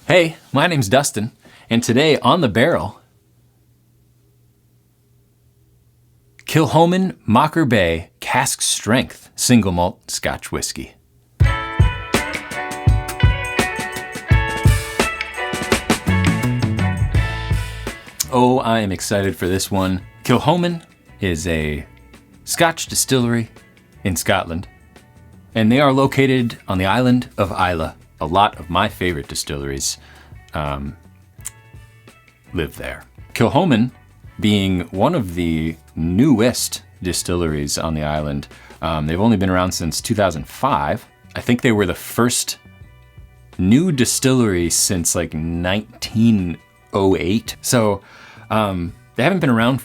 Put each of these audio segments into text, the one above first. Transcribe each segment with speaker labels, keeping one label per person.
Speaker 1: Hey, my name's Dustin, and today on the barrel, KILCHOMAN MACHIR Cask Strength Single Malt Scotch Whiskey. Oh, I am excited for this one. KILCHOMAN is a Scotch distillery in Scotland, and they are located on the island of Islay. A lot of my favorite distilleries live there. KILCHOMAN being one of the newest distilleries on the island. They've only been around since 2005. I think they were the first new distillery since like 1908. So they haven't been around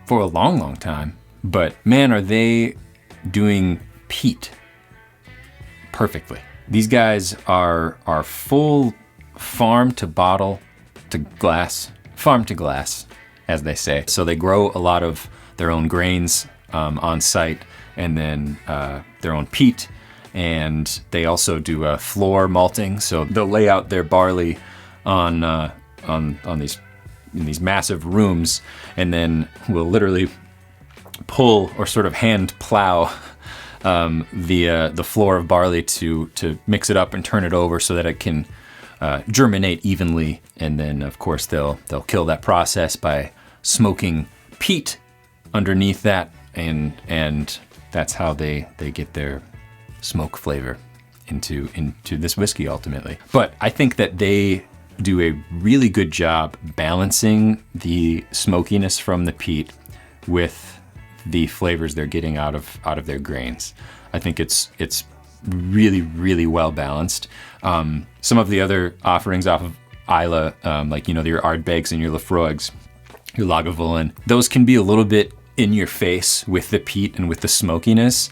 Speaker 1: for a long time, but man, are they doing peat perfectly. These guys are full farm to bottle to glass, farm to glass, as they say. So they grow a lot of their own grains on site, and then their own peat, and they also do floor malting. So they'll lay out their barley on these massive rooms, and then will literally pull or sort of hand plow the floor of barley to mix it up and turn it over so that it can germinate evenly. And then of course they'll kill that process by smoking peat underneath that, and that's how they get their smoke flavor into this whiskey ultimately. But I think that they do a really good job balancing the smokiness from the peat with the flavors they're getting out of their grains. I think it's really well balanced. Some of the other offerings off of Islay, like your Ardbegs and your Laphroaigs, your Lagavulin, those can be a little bit in your face with the peat and with the smokiness,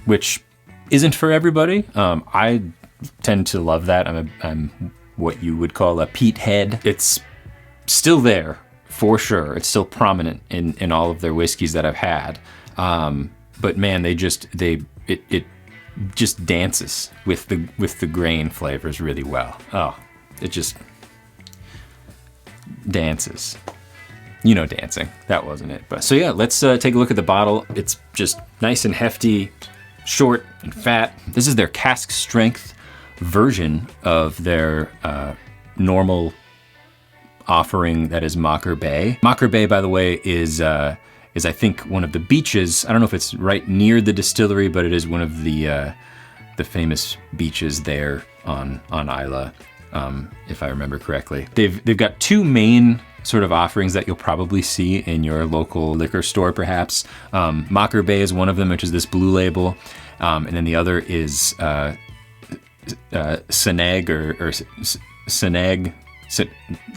Speaker 1: which isn't for everybody. I tend to love that. I'm what you would call a peat head. It's still there for sure. It's still prominent in all of their whiskeys that I've had. But man, it just dances with the grain flavors really well. Oh, it just dances. Dancing. That wasn't it. But so yeah, let's take a look at the bottle. It's just nice and hefty, short and fat. This is their cask strength version of their normal offering that is Machir Bay. Machir Bay, by the way, is I think one of the beaches. I don't know if it's right near the distillery, but it is one of the famous beaches there on Islay, if I remember correctly. They've got two main sort of offerings that you'll probably see in your local liquor store, perhaps. Machir Bay is one of them, which is this blue label, and then the other is Saneg or Saneg.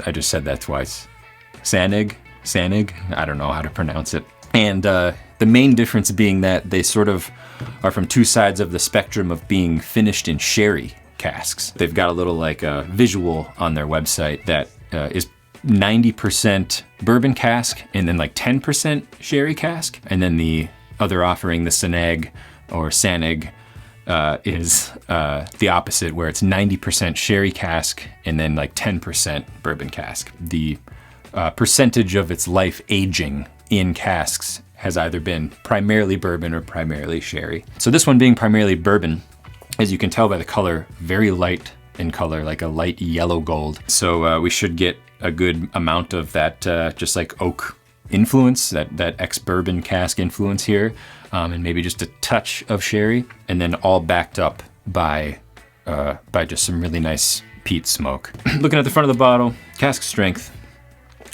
Speaker 1: I just said that twice. Saneg. I don't know how to pronounce it. And the main difference being that they sort of are from two sides of the spectrum of being finished in sherry casks. They've got a little visual on their website that is 90% bourbon cask and then 10% sherry cask. And then the other offering, the Saneg or Saneg, is the opposite, where it's 90% sherry cask and then 10% bourbon cask. The percentage of its life aging in casks has either been primarily bourbon or primarily sherry. So this one being primarily bourbon, as you can tell by the color, very light in color, like a light yellow gold. So we should get a good amount of that just oak influence, that ex-bourbon cask influence here, and maybe just a touch of sherry, and then all backed up by just some really nice peat smoke. Looking at the front of the bottle, cask strength,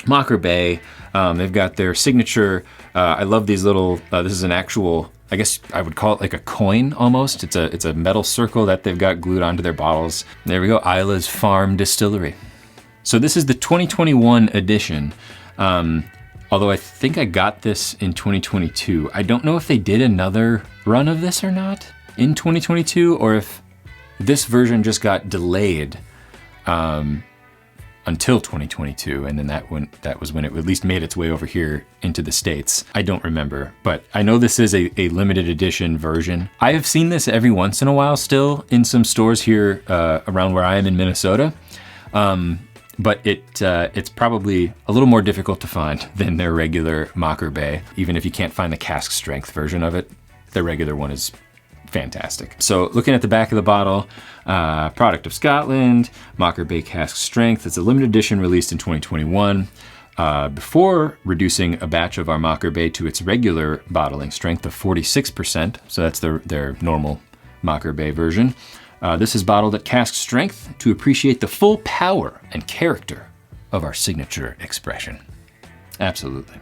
Speaker 1: Machir Bay. They've got their signature. I love these little. This is an actual, I guess I would call it like a coin almost. It's a metal circle that they've got glued onto their bottles. There we go, Islay's Farm Distillery. So this is the 2021 edition. Although I think I got this in 2022. I don't know if they did another run of this or not in 2022, or if this version just got delayed until 2022, and then that was when it at least made its way over here into the States. I don't remember, but I know this is a limited edition version. I have seen this every once in a while still in some stores here around where I am in Minnesota. But it's probably a little more difficult to find than their regular Machir Bay. Even if you can't find the cask strength version of it, the regular one is fantastic. So looking at the back of the bottle, product of Scotland, Machir Bay cask strength. It's a limited edition released in 2021. Before reducing a batch of our Machir Bay to its regular bottling strength of 46%, so that's their normal Machir Bay version. This is bottled at cask strength to appreciate the full power and character of our signature expression. Absolutely.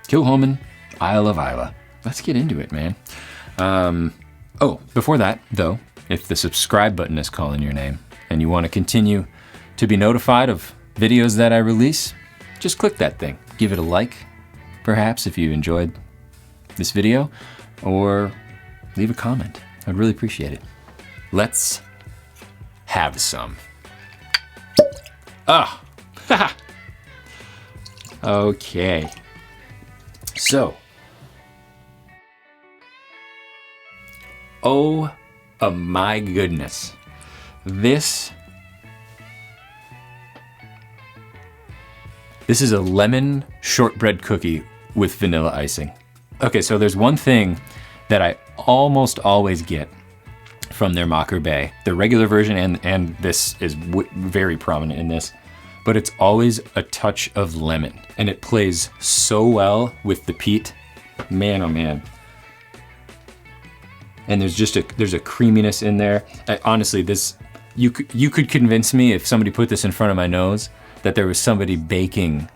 Speaker 1: Kilchoman, Isle of Islay. Let's get into it, man. Oh, before that, though, if the subscribe button is calling your name and you want to continue to be notified of videos that I release, just click that thing. Give it a like, perhaps, if you enjoyed this video, or leave a comment. I'd really appreciate it. Let's have some. Ah, okay. So, oh my goodness, this is a lemon shortbread cookie with vanilla icing. Okay, so there's one thing that I almost always get from their Machir Bay, the regular version, and this is very prominent in this, but it's always a touch of lemon, and it plays so well with the peat. Man, oh man. And there's a creaminess in there. Honestly, this, you could convince me if somebody put this in front of my nose that there was somebody baking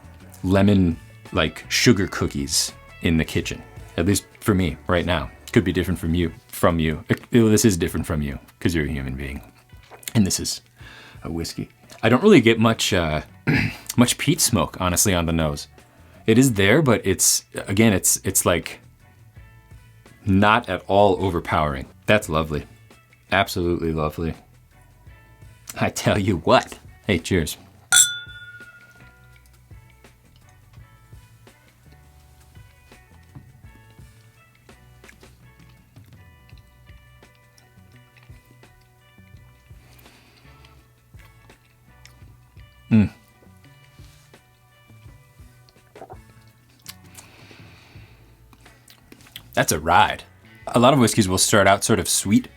Speaker 1: lemon, like sugar cookies in the kitchen. At least for me right now. Could be different from you. This is different from you because you're a human being. And this is a whiskey. I don't really get much much peat smoke, honestly, on the nose. It is there, but it's like not at all overpowering. That's lovely. Absolutely lovely. I tell you what. Hey, cheers. That's a ride. A lot of whiskeys will start out sort of sweet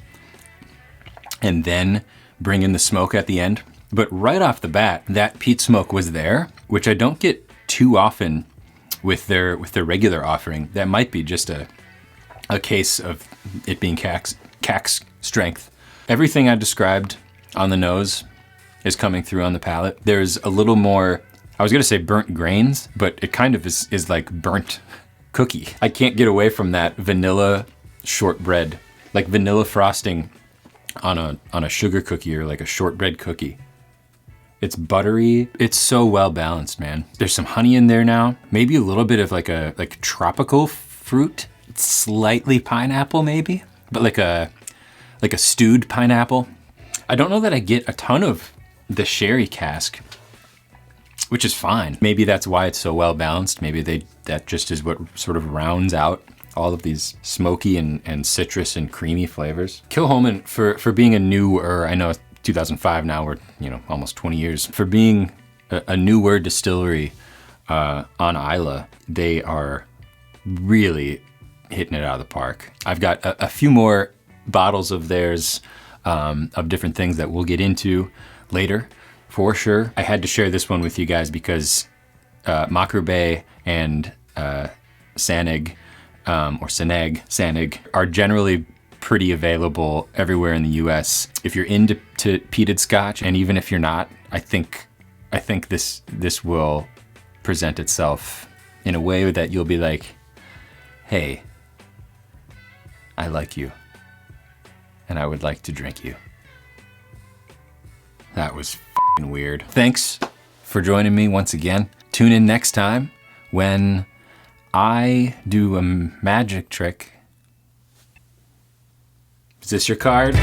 Speaker 1: and then bring in the smoke at the end. But right off the bat, that peat smoke was there, which I don't get too often with their regular offering. That might be just a case of it being cask strength. Everything I described on the nose is coming through on the palate. There's a little more, I was gonna say burnt grains, but it kind of is like burnt cookie. I can't get away from that vanilla shortbread, like vanilla frosting on a sugar cookie or like a shortbread cookie. It's buttery. It's so well balanced, man. There's some honey in there now. Maybe a little bit of like tropical fruit, slightly pineapple maybe, but like a stewed pineapple. I don't know that I get a ton of the sherry cask, which is fine. Maybe that's why it's so well balanced. Maybe that just is what sort of rounds out all of these smoky and citrus and creamy flavors. Kilchoman, for being a newer, I know it's 2005 now, we're almost 20 years, for being a newer distillery on Islay, they are really hitting it out of the park. I've got a few more bottles of theirs of different things that we'll get into later, for sure. I had to share this one with you guys because Machir Bay and Sanig, or Sanig, are generally pretty available everywhere in the US. If you're into peated Scotch, and even if you're not, I think this will present itself in a way that you'll be like, hey, I like you, and I would like to drink you. That was f***ing weird. Thanks for joining me once again. Tune in next time when I do a magic trick. Is this your card?